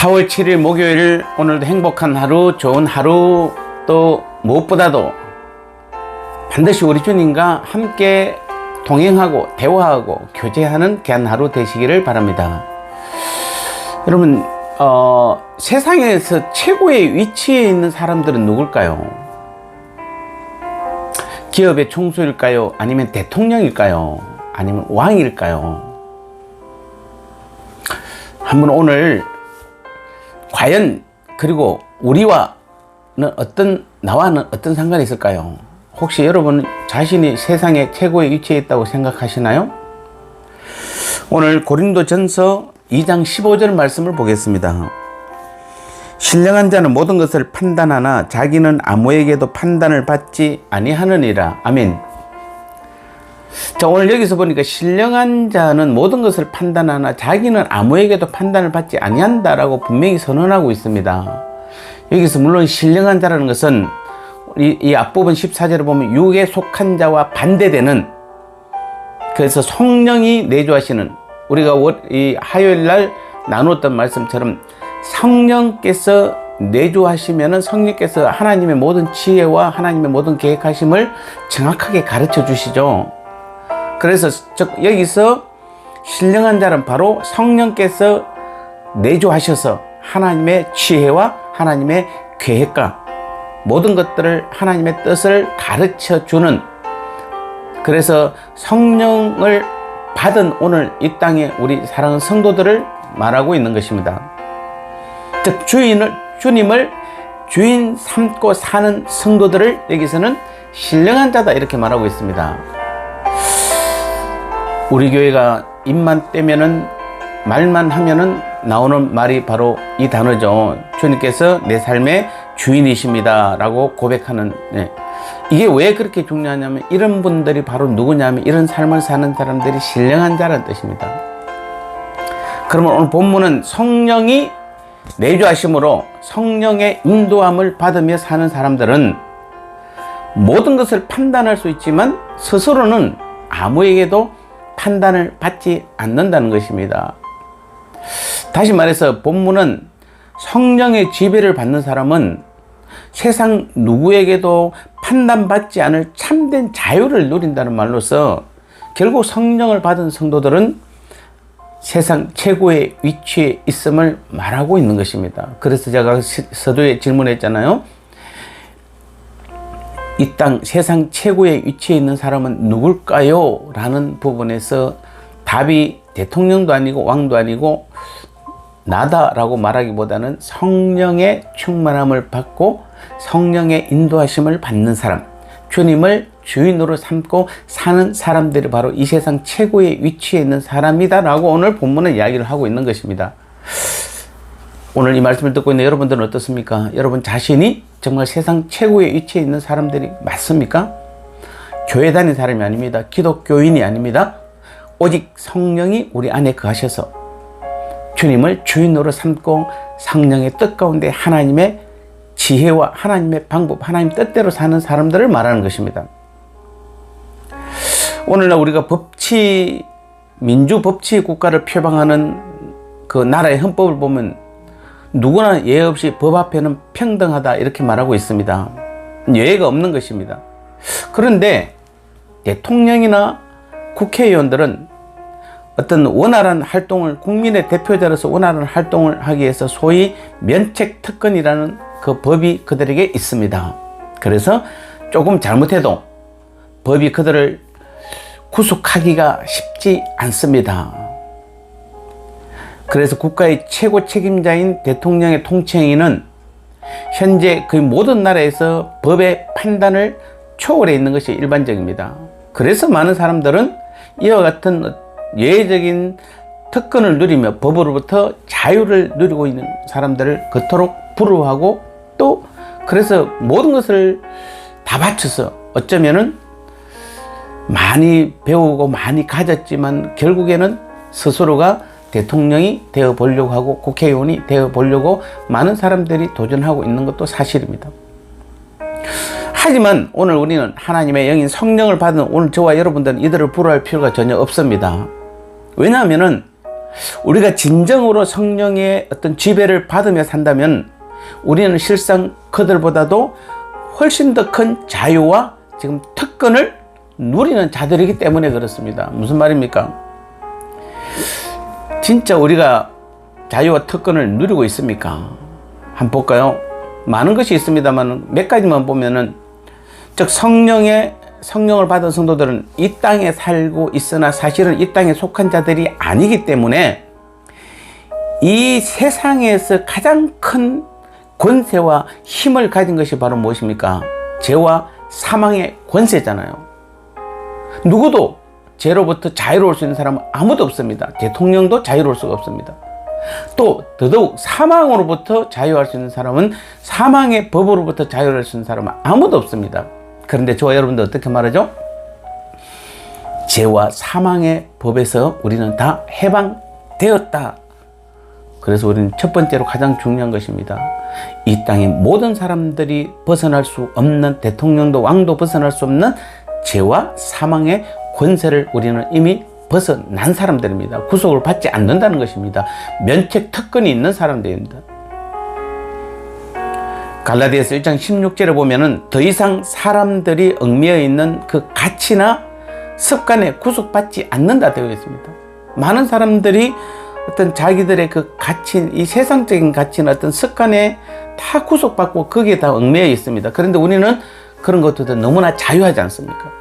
4월 7일 목요일, 오늘도 행복한 하루, 좋은 하루, 또 무엇보다도 반드시 우리 주님과 함께 동행하고 대화하고 교제하는 귀한 하루 되시기를 바랍니다. 여러분, 세상에서 최고의 위치에 있는 사람들은 누굴까요? 기업의 총수일까요? 아니면 대통령일까요? 아니면 왕일까요? 한번 오늘 과연 그리고 나와는 어떤 상관이 있을까요? 혹시 여러분 자신이 세상의 최고의 위치에 있다고 생각하시나요? 오늘 고린도전서 2장 15절 말씀을 보겠습니다. 신령한 자는 모든 것을 판단하나 자기는 아무에게도 판단을 받지 아니하느니라. 아멘. 자, 오늘 여기서 보니까 신령한 자는 모든 것을 판단하나 자기는 아무에게도 판단을 받지 아니한다라고 분명히 선언하고 있습니다. 여기서 물론 신령한 자라는 것은 이 앞부분 14절을 보면 육에 속한 자와 반대되는, 그래서 성령이 내주하시는, 우리가 이 화요일 날 나눴던 말씀처럼 성령께서 내주하시면은 성령께서 하나님의 모든 지혜와 하나님의 모든 계획하심을 정확하게 가르쳐 주시죠. 그래서 여기서 신령한 자는 바로 성령께서 내주하셔서 하나님의 지혜와 하나님의 계획과 모든 것들을, 하나님의 뜻을 가르쳐 주는, 그래서 성령을 받은 오늘 이 땅에 우리 사랑하는 성도들을 말하고 있는 것입니다. 즉 주님을 주인 삼고 사는 성도들을 여기서는 신령한 자다 이렇게 말하고 있습니다. 우리 교회가 입만 떼면은, 말만 하면은 나오는 말이 바로 이 단어죠. 주님께서 내 삶의 주인이십니다 라고 고백하는, 이게 왜 그렇게 중요하냐면 이런 분들이 바로 누구냐면 이런 삶을 사는 사람들이 신령한 자라는 뜻입니다. 그러면 오늘 본문은 성령이 내주하심으로 성령의 인도함을 받으며 사는 사람들은 모든 것을 판단할 수 있지만 스스로는 아무에게도 판단을 받지 않는다는 것입니다. 다시 말해서 본문은 성령의 지배를 받는 사람은 세상 누구에게도 판단받지 않을 참된 자유를 누린다는 말로서 결국 성령을 받은 성도들은 세상 최고의 위치에 있음을 말하고 있는 것입니다. 그래서 제가 서두에 질문했잖아요. 이 땅 세상 최고의 위치에 있는 사람은 누굴까요? 라는 부분에서 답이 대통령도 아니고 왕도 아니고 나다라고 말하기보다는 성령의 충만함을 받고 성령의 인도하심을 받는 사람, 주님을 주인으로 삼고 사는 사람들이 바로 이 세상 최고의 위치에 있는 사람이다 라고 오늘 본문은 이야기를 하고 있는 것입니다. 오늘 이 말씀을 듣고 있는 여러분들은 어떻습니까? 여러분 자신이 정말 세상 최고의 위치에 있는 사람들이 맞습니까? 교회 다니는 사람이 아닙니다. 기독교인이 아닙니다. 오직 성령이 우리 안에 거하셔서 주님을 주인으로 삼고 성령의 뜻 가운데 하나님의 지혜와 하나님의 방법, 하나님 뜻대로 사는 사람들을 말하는 것입니다. 오늘날 우리가 민주 법치 국가를 표방하는 그 나라의 헌법을 보면 누구나 예외 없이 법 앞에는 평등하다 이렇게 말하고 있습니다. 예외가 없는 것입니다. 그런데 대통령이나 국회의원들은 어떤 원활한 활동을, 국민의 대표자로서 원활한 활동을 하기 위해서 소위 면책특권이라는 그 법이 그들에게 있습니다. 그래서 조금 잘못해도 법이 그들을 구속하기가 쉽지 않습니다. 그래서 국가의 최고 책임자인 대통령의 통치행위는 현재 거의 모든 나라에서 법의 판단을 초월해 있는 것이 일반적입니다. 그래서 많은 사람들은 이와 같은 예외적인 특권을 누리며 법으로부터 자유를 누리고 있는 사람들을 그토록 부러워하고, 또 그래서 모든 것을 다 바쳐서 어쩌면은 많이 배우고 많이 가졌지만 결국에는 스스로가 대통령이 되어 보려고 하고 국회의원이 되어 보려고 많은 사람들이 도전하고 있는 것도 사실입니다. 하지만 오늘 우리는 하나님의 영인 성령을 받은 오늘 저와 여러분들은 이들을 부러워할 필요가 전혀 없습니다. 왜냐하면은 우리가 진정으로 성령의 어떤 지배를 받으며 산다면 우리는 실상 그들보다도 훨씬 더 큰 자유와 지금 특권을 누리는 자들이기 때문에 그렇습니다. 무슨 말입니까? 진짜 우리가 자유와 특권을 누리고 있습니까? 한번 볼까요? 많은 것이 있습니다만 몇 가지만 보면은, 즉 성령을 받은 성도들은 이 땅에 살고 있으나 사실은 이 땅에 속한 자들이 아니기 때문에 이 세상에서 가장 큰 권세와 힘을 가진 것이 바로 무엇입니까? 죄와 사망의 권세잖아요. 누구도 죄로부터 자유로울 수 있는 사람은 아무도 없습니다. 대통령도 자유로울 수가 없습니다. 또 더더욱 사망으로부터 자유할 수 있는 사람은, 사망의 법으로부터 자유할 수 있는 사람은 아무도 없습니다. 그런데 저와 여러분들 어떻게 말하죠? 죄와 사망의 법에서 우리는 다 해방되었다. 그래서 우리는 첫 번째로 가장 중요한 것입니다. 이 땅의 모든 사람들이 벗어날 수 없는, 대통령도 왕도 벗어날 수 없는 죄와 사망의 권세를 우리는 이미 벗어난 사람들입니다. 구속을 받지 않는다는 것입니다. 면책 특권이 있는 사람들입니다. 갈라디아서 1장 16절에 보면은 더 이상 사람들이 얽매여 있는 그 가치나 습관에 구속받지 않는다 되어 있습니다. 많은 사람들이 어떤 자기들의 그 가치, 이 세상적인 가치나 어떤 습관에 다 구속받고 거기에 다 얽매여 있습니다. 그런데 우리는 그런 것들도 너무나 자유하지 않습니까?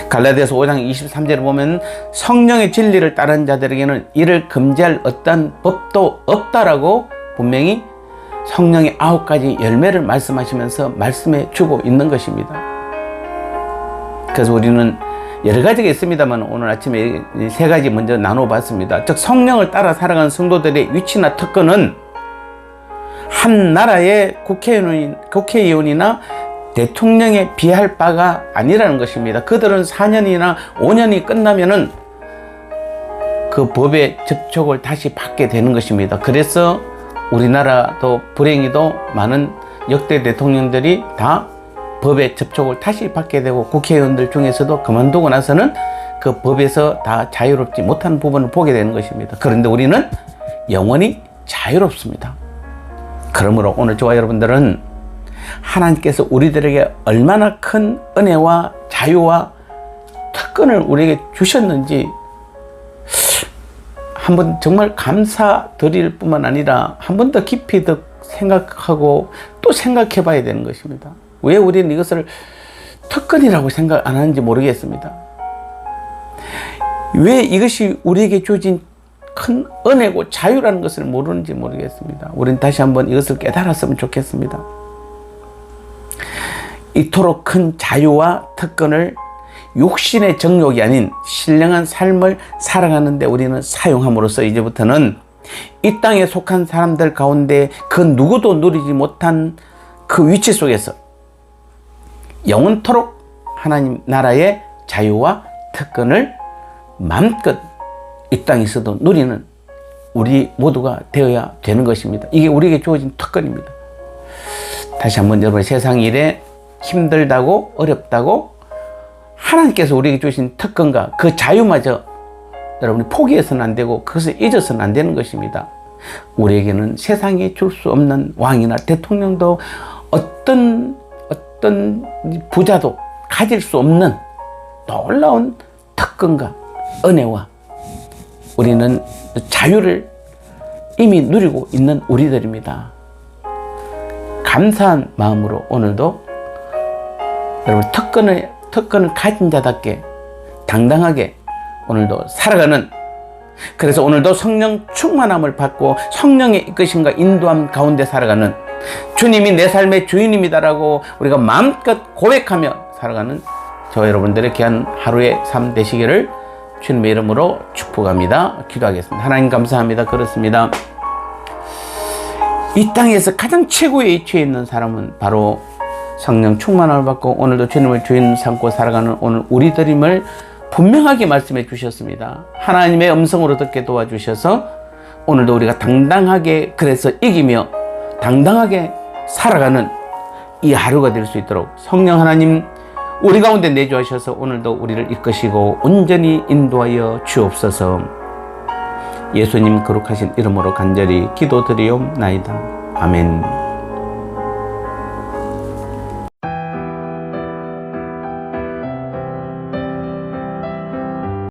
갈라디아서 5장 23절에 보면 성령의 진리를 따르는 자들에게는 이를 금지할 어떤 법도 없다라고 분명히 성령의 9가지 열매를 말씀하시면서 말씀해 주고 있는 것입니다. 그래서 우리는 여러 가지가 있습니다만 오늘 아침에 3가지 먼저 나눠봤습니다. 즉 성령을 따라 살아가는 성도들의 위치나 특권은 한 나라의 국회의원이나 대통령에 비할 바가 아니라는 것입니다. 그들은 4년이나 5년이 끝나면은 그 법의 접촉을 다시 받게 되는 것입니다. 그래서 우리나라도 불행히도 많은 역대 대통령들이 다 법의 접촉을 다시 받게 되고, 국회의원들 중에서도 그만두고 나서는 그 법에서 다 자유롭지 못한 부분을 보게 되는 것입니다. 그런데 우리는 영원히 자유롭습니다. 그러므로 오늘 저와 여러분들은 하나님께서 우리들에게 얼마나 큰 은혜와 자유와 특권을 우리에게 주셨는지 한번 정말 감사드릴 뿐만 아니라 한 번 더 깊이 더 생각하고 또 생각해 봐야 되는 것입니다. 왜 우리는 이것을 특권이라고 생각 안 하는지 모르겠습니다. 왜 이것이 우리에게 주어진 큰 은혜고 자유라는 것을 모르는지 모르겠습니다. 우리는 다시 한번 이것을 깨달았으면 좋겠습니다. 이토록 큰 자유와 특권을 육신의 정욕이 아닌 신령한 삶을 살아가는데 우리는 사용함으로써 이제부터는 이 땅에 속한 사람들 가운데 그 누구도 누리지 못한 그 위치 속에서 영원토록 하나님 나라의 자유와 특권을 마음껏 이 땅에서도 누리는 우리 모두가 되어야 되는 것입니다. 이게 우리에게 주어진 특권입니다. 다시 한번 여러분, 세상 일에 힘들다고 어렵다고 하나님께서 우리에게 주신 특권과 그 자유마저 여러분이 포기해서는 안 되고 그것을 잊어서는 안 되는 것입니다. 우리에게는 세상에 줄 수 없는 왕이나 대통령도 어떤 부자도 가질 수 없는 놀라운 특권과 은혜와 우리는 자유를 이미 누리고 있는 우리들입니다. 감사한 마음으로 오늘도 여러분 특권을 가진 자답게 당당하게 오늘도 살아가는, 그래서 오늘도 성령 충만함을 받고 성령의 이끄심과 인도함 가운데 살아가는, 주님이 내 삶의 주인입니다라고 우리가 마음껏 고백하며 살아가는 저와 여러분들의 귀한 하루의 삶 되시기를 주님의 이름으로 축복합니다. 기도하겠습니다. 하나님 감사합니다. 그렇습니다. 이 땅에서 가장 최고의 위치에 있는 사람은 바로 성령 충만함을 받고 오늘도 주님을 주인 삼고 살아가는 오늘 우리들임을 분명하게 말씀해 주셨습니다. 하나님의 음성으로 듣게 도와주셔서 오늘도 우리가 당당하게, 그래서 이기며 당당하게 살아가는 이 하루가 될 수 있도록 성령 하나님 우리 가운데 내주하셔서 오늘도 우리를 이끄시고 온전히 인도하여 주옵소서. 예수님 거룩하신 이름으로 간절히 기도드리옵나이다. 아멘.